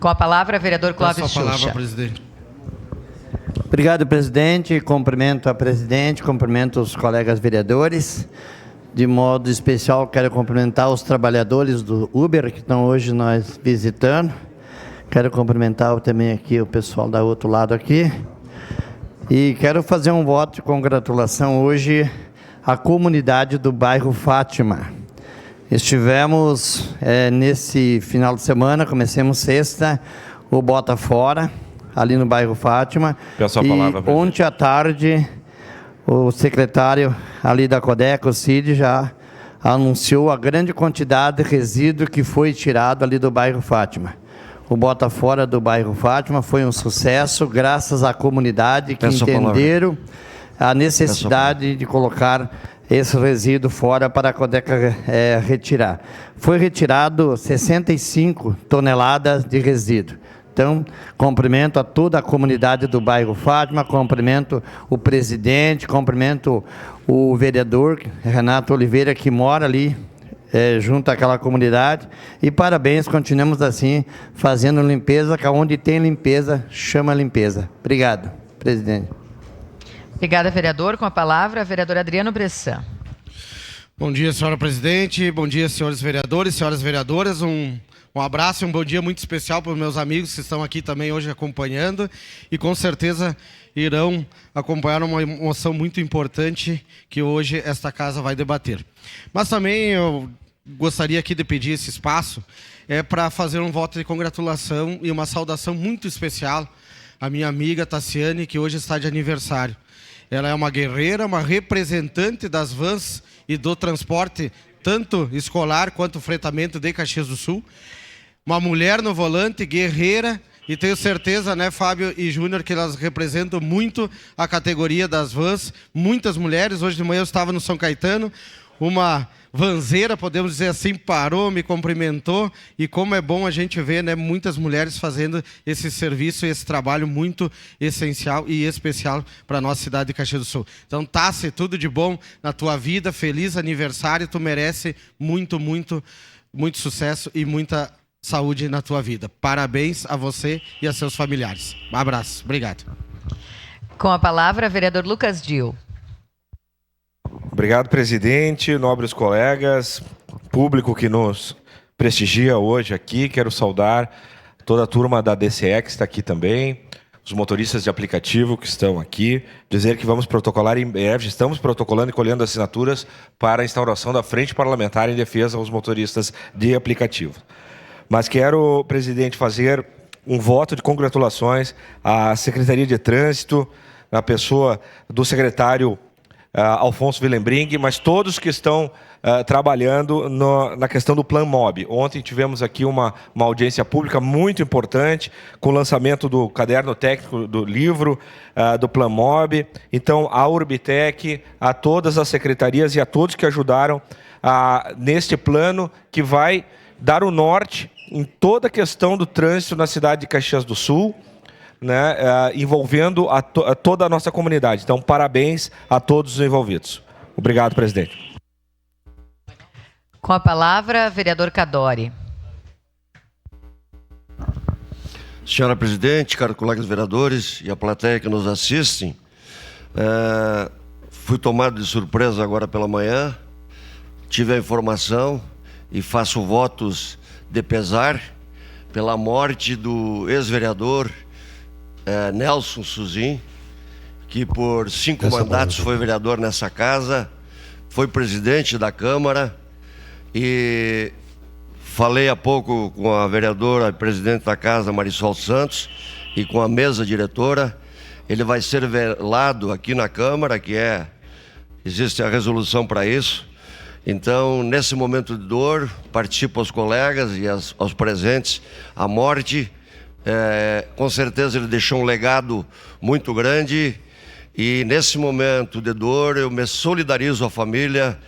Com a palavra, vereador Clóvis Passo a palavra, Xuxa. presidente. Obrigado, presidente. Cumprimento a presidente, cumprimento os colegas vereadores. De modo especial, quero cumprimentar os trabalhadores do Uber que estão hoje nós visitando. Quero cumprimentar também aqui o pessoal do outro lado aqui. E quero fazer um voto de congratulação hoje à comunidade do bairro Fátima. Estivemos nesse final de semana, comecemos sexta, o Bota Fora, ali no bairro Fátima. Peço a palavra, e ontem à tarde, o secretário ali da Codeca, o Cid, já anunciou a grande quantidade de resíduo que foi tirado ali do bairro Fátima. O Bota Fora do bairro Fátima foi um sucesso, graças à comunidade que entenderam a necessidade de colocar esse resíduo fora para a Codeca retirar. Foi retirado 65 toneladas de resíduo. Então, cumprimento a toda a comunidade do bairro Fátima, cumprimento o presidente, cumprimento o vereador Renato Oliveira, que mora ali junto àquela comunidade. E parabéns, continuamos assim, fazendo limpeza, que onde tem limpeza, chama limpeza. Obrigado, presidente. Obrigada, vereador. Com a palavra, vereador Adriano Bressan. Bom dia, senhora presidente. Bom dia, senhores vereadores, senhoras vereadoras. Um abraço e um bom dia muito especial para os meus amigos que estão aqui também hoje acompanhando e com certeza irão acompanhar uma moção muito importante que hoje esta casa vai debater. Mas também eu gostaria aqui de pedir esse espaço para fazer um voto de congratulação e uma saudação muito especial à minha amiga Tassiane, que hoje está de aniversário. Ela é uma guerreira, uma representante das vans e do transporte, tanto escolar quanto fretamento de Caxias do Sul. Uma mulher no volante, guerreira, e tenho certeza, né, Fábio e Júnior, que elas representam muito a categoria das vans. Muitas mulheres, hoje de manhã eu estava no São Caetano, uma vanzeira, podemos dizer assim, parou, me cumprimentou, e como é bom a gente ver, né, muitas mulheres fazendo esse serviço, esse trabalho muito essencial e especial para a nossa cidade de Caxias do Sul. Então, Tassi, tudo de bom na tua vida, feliz aniversário, tu merece muito, muito, muito sucesso e muita saúde na tua vida. Parabéns a você e a seus familiares. Um abraço, obrigado. Com a palavra, vereador Lucas Dil. Obrigado, presidente, nobres colegas, público que nos prestigia hoje aqui. Quero saudar toda a turma da DCE que está aqui também, os motoristas de aplicativo que estão aqui, dizer que vamos protocolar em breve, estamos protocolando e colhendo assinaturas para a instauração da Frente Parlamentar em Defesa aos Motoristas de Aplicativo. Mas quero, presidente, fazer um voto de congratulações à Secretaria de Trânsito, na pessoa do secretário Alfonso Willembring, mas todos que estão trabalhando na questão do Plan Mob. Ontem tivemos aqui uma audiência pública muito importante, com o lançamento do caderno técnico do livro do Plan Mob. Então, a Urbitec, a todas as secretarias e a todos que ajudaram neste plano que vai dar o norte em toda a questão do trânsito na cidade de Caxias do Sul, né, envolvendo a toda a nossa comunidade. Então, parabéns a todos os envolvidos. Obrigado, presidente. Com a palavra, vereador Cadori. Senhora presidente, caros colegas vereadores e a plateia que nos assistem, fui tomado de surpresa agora pela manhã, tive a informação e faço votos de pesar pela morte do ex-vereador Nelson Suzin, que por 5 mandatos foi vereador nessa casa, foi presidente da Câmara, e falei há pouco com a vereadora e presidente da casa, Marisol Santos, e com a mesa diretora. Ele vai ser velado aqui na Câmara, existe a resolução para isso. Então, nesse momento de dor, participo aos colegas e aos presentes a morte. Com certeza ele deixou um legado muito grande, e nesse momento de dor eu me solidarizo à família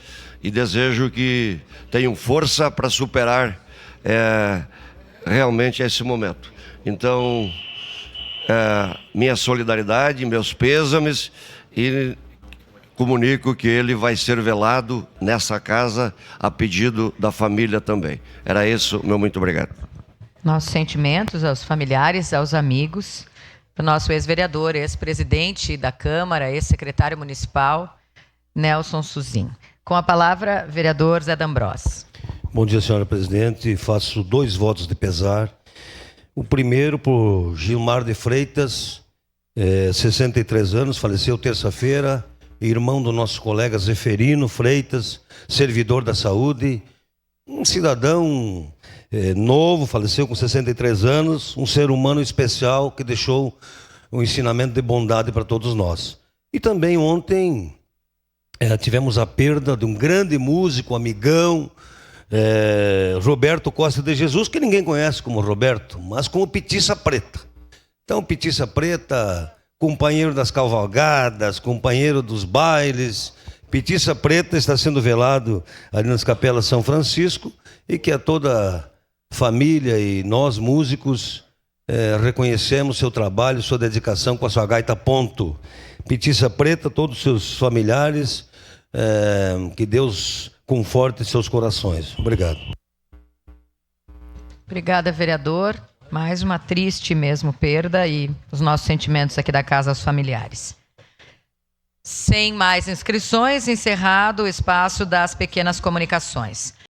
e desejo que tenham força para superar realmente esse momento. Então, minha solidariedade, meus pêsames, e comunico que ele vai ser velado nessa casa a pedido da família também. Era isso, meu muito obrigado. Nossos sentimentos aos familiares, aos amigos, do nosso ex-vereador, ex-presidente da Câmara, ex-secretário municipal, Nelson Suzin. Com a palavra, vereador Zé D'Ambrós. Bom dia, senhora presidente. Faço 2 votos de pesar. O primeiro por Gilmar de Freitas, 63 anos, faleceu terça-feira, irmão do nosso colega Zeferino Freitas, servidor da saúde, um cidadão novo, faleceu com 63 anos, um ser humano especial que deixou um ensinamento de bondade para todos nós. E também ontem tivemos a perda de um grande músico, amigão, Roberto Costa de Jesus, que ninguém conhece como Roberto, mas como Petiça Preta. Então, Petiça Preta, companheiro das cavalgadas, companheiro dos bailes. Petiça Preta está sendo velado ali nas Capelas São Francisco, e que a toda família e nós músicos reconhecemos seu trabalho, sua dedicação com a sua gaita ponto. Petiça Preta, todos os seus familiares, que Deus conforte seus corações. Obrigado. Obrigada, vereador. Mais uma triste mesmo perda, e os nossos sentimentos aqui da casa aos familiares. Sem mais inscrições, encerrado o espaço das pequenas comunicações.